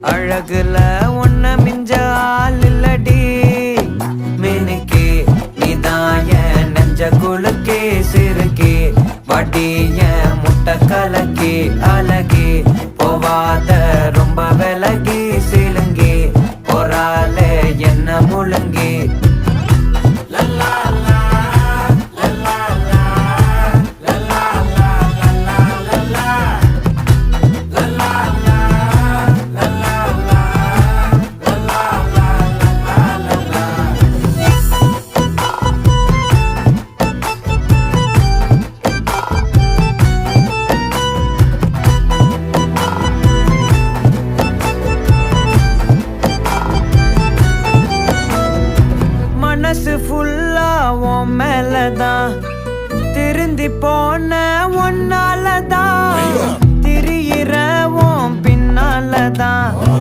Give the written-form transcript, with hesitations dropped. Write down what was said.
அழகுல ஒன்ன மிஞ்ச ஆள் இல்லடி மினுக்கே நீதான் என் நெஞ்ச குலுக்கே சிறுக்கே வடிய முட்டை கலக்கி அழகி போவாத ரொம்ப விலகி சிலுங்கி பொறாலே என்ன முழுங்கி மனசு ஃபுல்லா உன் மேலதான் திருந்தி போன